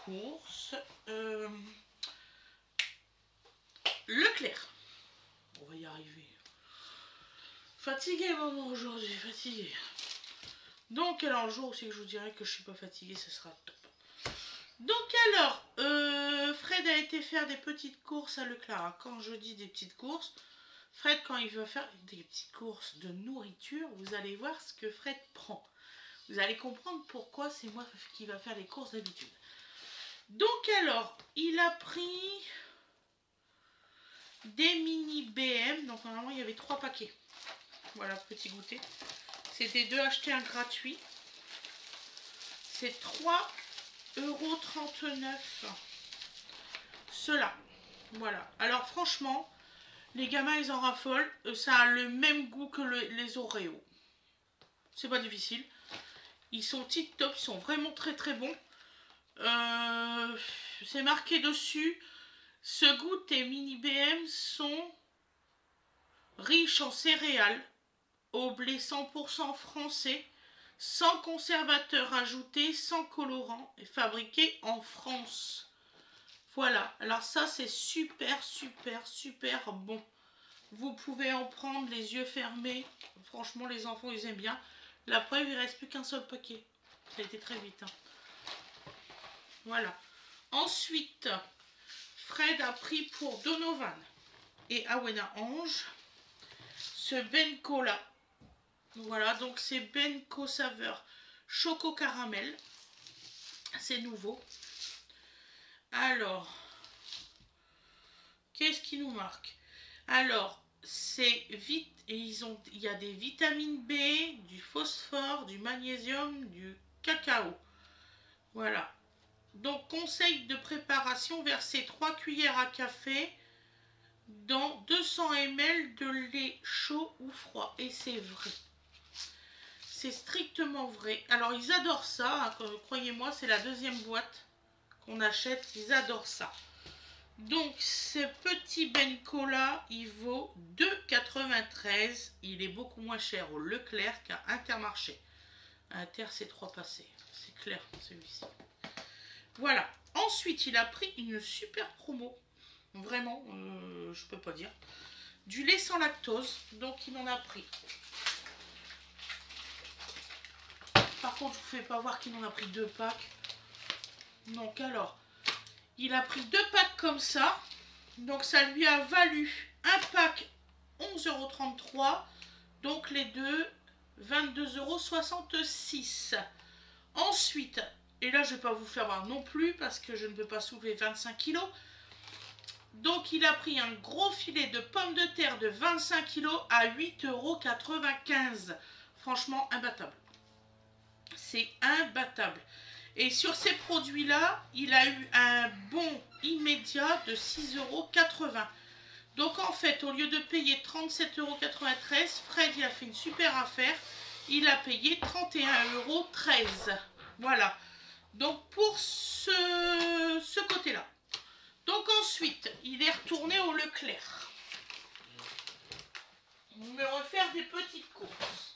courses. Leclerc. On va y arriver. Fatiguée maman aujourd'hui, fatiguée. Donc alors le jour où c'est que je vous dirai que je suis pas fatiguée, ce sera top. Donc alors, Fred a été faire des petites courses à Leclerc. Quand je dis des petites courses, Fred quand il veut faire des petites courses de nourriture, vous allez voir ce que Fred prend. Vous allez comprendre pourquoi c'est moi qui va faire les courses d'habitude. Donc alors, il a pris des mini BM. Donc normalement il y avait 3 paquets. Voilà, petit goûter. C'était 2 achetés un gratuit. C'est 3,39 €. Ceux-là. Voilà. Alors franchement, les gamins ils en raffolent. Ça a le même goût que les Oreos. C'est pas difficile. Ils sont tip top, ils sont vraiment très très bons. C'est marqué dessus. Ce goûter mini BM sont riches en céréales, au blé 100% français, sans conservateur ajouté, sans colorant et fabriqué en France. Voilà, alors ça c'est super super super bon. Vous pouvez en prendre les yeux fermés. Franchement les enfants ils aiment bien. La preuve il ne reste plus qu'un seul paquet. Ça a été très vite. Hein. Voilà. Ensuite, Fred a pris pour Donovan et Awena Ange ce Benko là. Voilà, donc c'est Benko saveur choco caramel. C'est nouveau. Alors, qu'est-ce qui nous marque? Alors, c'est vite et il y a des vitamines B, du phosphore, du magnésium, du cacao. Voilà. Donc, conseil de préparation, versez 3 cuillères à café dans 200 ml de lait chaud ou froid. Et c'est vrai. C'est strictement vrai. Alors, ils adorent ça. Hein, croyez-moi, c'est la deuxième boîte qu'on achète. Ils adorent ça. Donc, ce petit Benko là, il vaut 2,93 €. Il est beaucoup moins cher au Leclerc qu'à Intermarché. Inter, c'est 3 passés. C'est clair, celui-ci. Voilà. Ensuite, il a pris une super promo. Vraiment, je peux pas dire. Du lait sans lactose. Donc, il en a pris. Par contre, je ne vous fais pas voir qu'il en a pris 2 packs. Donc, alors, il a pris 2 packs comme ça. Donc, ça lui a valu un pack 11,33 €. Donc, les deux, 22,66 €. Ensuite, et là, je ne vais pas vous faire voir non plus parce que je ne peux pas soulever 25 kg. Donc, il a pris un gros filet de pommes de terre de 25 kg à 8,95 €. Franchement, imbattable. C'est imbattable. Et sur ces produits-là, il a eu un bon immédiat de 6,80 €. Donc, en fait, au lieu de payer 37,93 €, Fred, il a fait une super affaire. Il a payé 31,13 €. Voilà. Donc, pour ce côté-là. Donc ensuite, il est retourné au Leclerc. Me refaire des petites courses.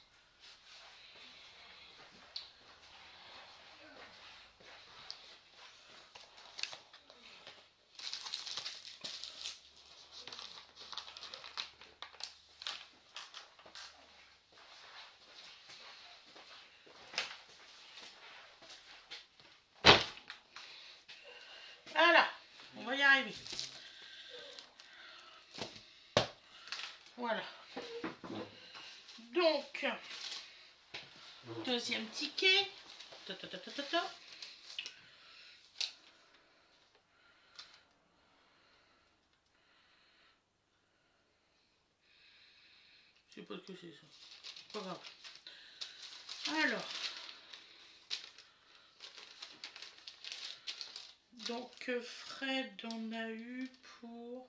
Voilà, on va y arriver. Voilà. Donc, deuxième ticket. Ta, ta, ta, ta, ta, ta. Je sais pas ce que c'est ça. Pas grave. Alors. Donc, Fred en a eu pour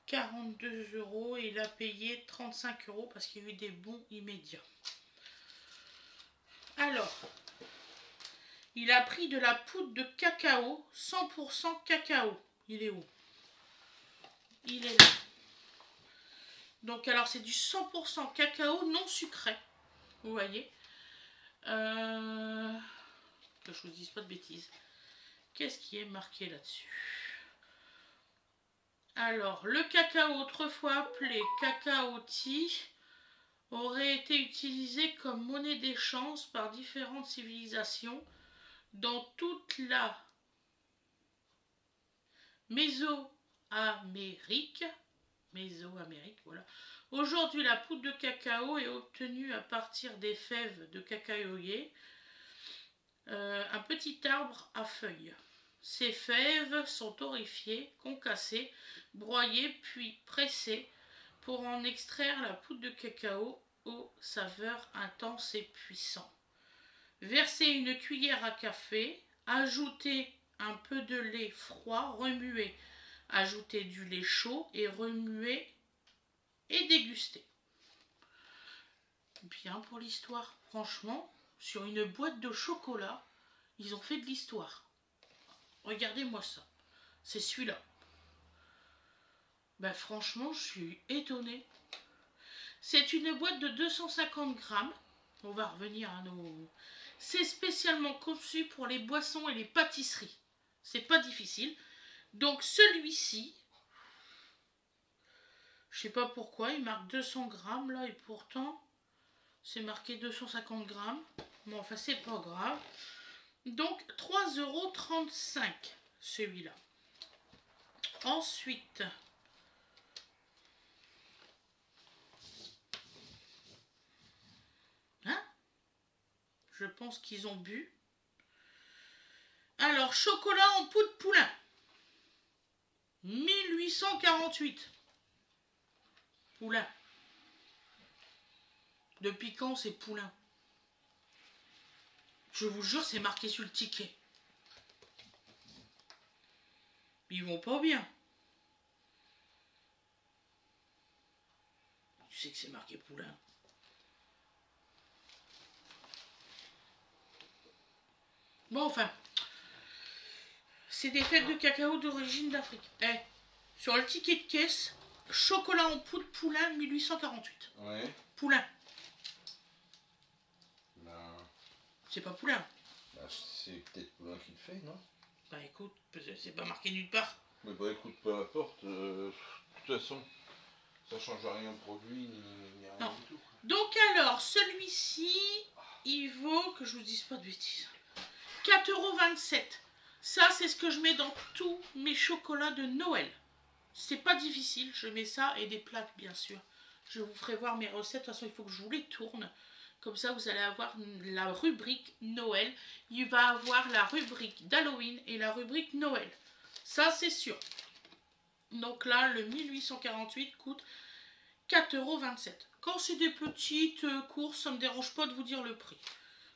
42 € et il a payé 35 € parce qu'il y a eu des bons immédiats. Alors, il a pris de la poudre de cacao, 100% cacao. Il est où? Il est là. Donc, alors, c'est du 100% cacao non sucré. Vous voyez, que je vous dise pas de bêtises. qu'est-ce qui est marqué là-dessus? Alors, le cacao, autrefois appelé cacao tea, aurait été utilisé comme monnaie d'échange par différentes civilisations dans toute la Mésoamérique, voilà. Aujourd'hui, la poudre de cacao est obtenue à partir des fèves de cacaoyer, un petit arbre à feuilles. Ces fèves sont torréfiées, concassées, broyées puis pressées pour en extraire la poudre de cacao aux saveurs intenses et puissantes. Versez une cuillère à café, ajoutez un peu de lait froid, remuez, ajoutez du lait chaud et remuez et dégustez. Bien pour l'histoire, franchement, sur une boîte de chocolat, ils ont fait de l'histoire. Regardez-moi ça, c'est celui-là. Ben franchement, je suis étonnée. C'est une boîte de 250 grammes. On va revenir à nos... C'est spécialement conçu pour les boissons et les pâtisseries. C'est pas difficile. Donc celui-ci, je sais pas pourquoi, il marque 200 grammes là et pourtant c'est marqué 250 grammes. Bon, enfin c'est pas grave. Donc 3,35 € celui-là. Ensuite, hein? Je pense qu'ils ont bu. Alors, chocolat en poudre poulain. 1848. Poulain. Depuis quand c'est poulain? Je vous jure, c'est marqué sur le ticket. Ils vont pas bien. Tu sais que c'est marqué poulain. Bon, enfin. C'est des fèves de cacao d'origine d'Afrique. Eh, sur le ticket de caisse, chocolat en poudre poulain 1848. Ouais. Poulain. Ben... C'est pas poulain. Ben, c'est peut-être Poulain qui le fait, non? Bah écoute, c'est pas marqué nulle part. Mais bah écoute, peu importe. De toute façon, ça change rien au produit, ni rien Non. du tout. Donc alors, celui-ci, il vaut, que je vous dise pas de bêtises, 4,27 €. Ça, c'est ce que je mets dans tous mes chocolats de Noël. C'est pas difficile, je mets ça et des plaques, bien sûr. Je vous ferai voir mes recettes, de toute façon, il faut que je vous les tourne. Comme ça, vous allez avoir la rubrique Noël. Il va avoir la rubrique d'Halloween et la rubrique Noël. Ça, c'est sûr. Donc là, le 1848 coûte 4,27 €. Quand c'est des petites courses, ça ne me dérange pas de vous dire le prix.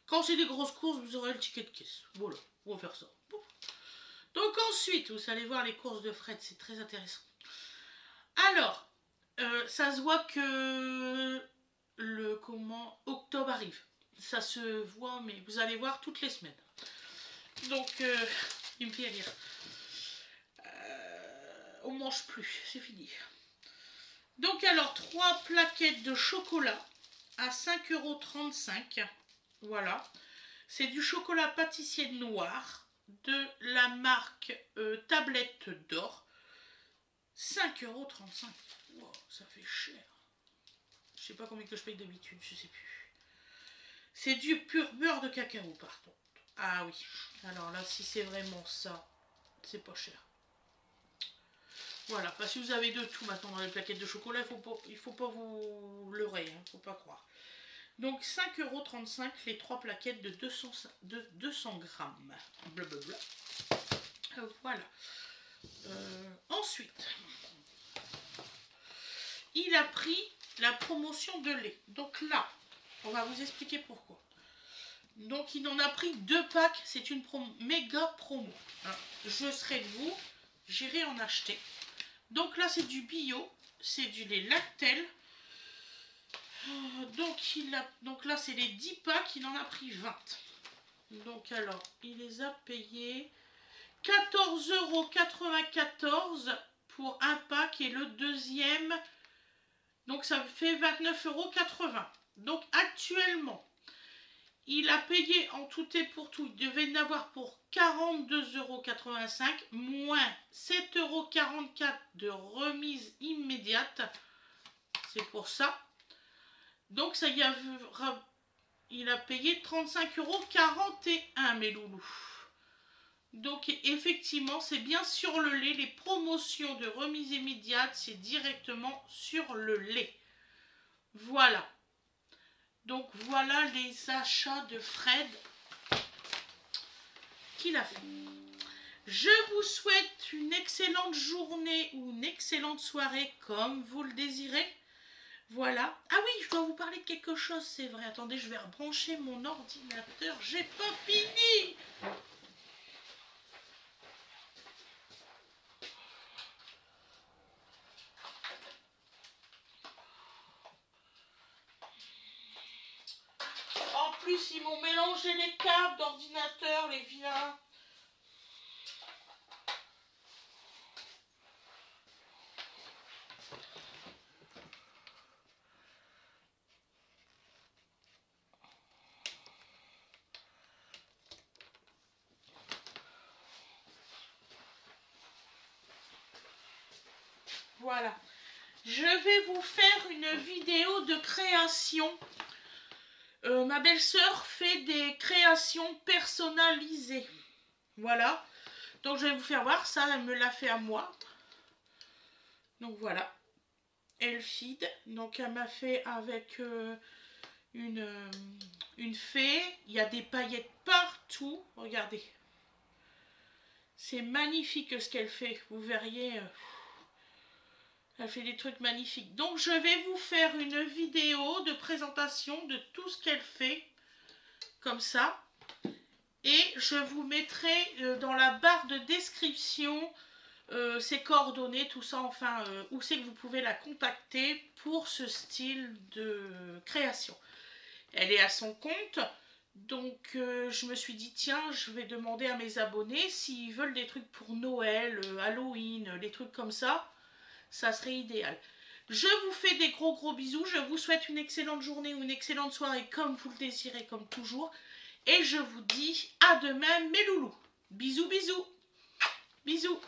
Quand c'est des grosses courses, vous aurez le ticket de caisse. Voilà, on va faire ça. Donc ensuite, vous allez voir les courses de Fred, c'est très intéressant. Alors, ça se voit que octobre arrive. Ça se voit, mais vous allez voir toutes les semaines. Donc, il me fait rire. On mange plus, c'est fini. Donc alors, 3 plaquettes de chocolat à 5,35 €. Voilà. C'est du chocolat pâtissier noir de la marque Tablette d'Or. 5,35 €. Wow, ça fait cher. Je sais pas combien que je paye d'habitude, je sais plus. C'est du pur beurre de cacao par contre. Ah oui. Alors là, si c'est vraiment ça, c'est pas cher. Voilà, parce que vous avez de tout maintenant dans les plaquettes de chocolat, il faut pas vous leurrer, hein, faut pas croire. Donc 5,35 € les 3 plaquettes de 200 grammes. Blablabla. Voilà. Ensuite, il a pris la promotion de lait. Donc là, on va vous expliquer pourquoi. Donc il en a pris 2 packs, c'est une méga promo. Alors, je serai de vous, j'irai en acheter. Donc là c'est du bio, c'est du lait Lactel. Donc là c'est les 10 packs, il en a pris 20. Donc alors, il les a payés 14,94 € pour un pack et le deuxième, donc ça fait 29,80 €. Donc actuellement, il a payé en tout et pour tout, il devait en avoir pour 42,85 € moins 7,44 € de remise immédiate. C'est pour ça. Donc ça y a, il a payé 35,41 €, mes loulous. Donc effectivement, c'est bien sur le lait. Les promotions de remise immédiate, c'est directement sur le lait. Voilà. Donc voilà les achats de Fred qu'il a fait. Je vous souhaite une excellente journée ou une excellente soirée comme vous le désirez. Voilà. Ah oui, je dois vous parler de quelque chose, c'est vrai. Attendez, je vais rebrancher mon ordinateur. J'ai pas fini. En plus, ils m'ont mélangé les câbles d'ordinateur, les vilains. Voilà. Je vais vous faire une vidéo de création. Ma belle-sœur fait des créations personnalisées. Voilà. Donc je vais vous faire voir. Ça, elle me l'a fait à moi. Donc voilà. Elfide. Donc elle m'a fait avec une fée. Il y a des paillettes partout. Regardez. C'est magnifique ce qu'elle fait. Vous verriez... Elle fait des trucs magnifiques. Donc je vais vous faire une vidéo de présentation de tout ce qu'elle fait. Comme ça. Et je vous mettrai dans la barre de description ses coordonnées, tout ça. Enfin, où c'est que vous pouvez la contacter pour ce style de création. Elle est à son compte. Donc je me suis dit, tiens, je vais demander à mes abonnés s'ils veulent des trucs pour Noël, Halloween, les trucs comme ça. Ça serait idéal. Je vous fais des gros bisous. Je vous souhaite une excellente journée ou une excellente soirée comme vous le désirez, comme toujours. Et je vous dis à demain, mes loulous. Bisous. Bisous.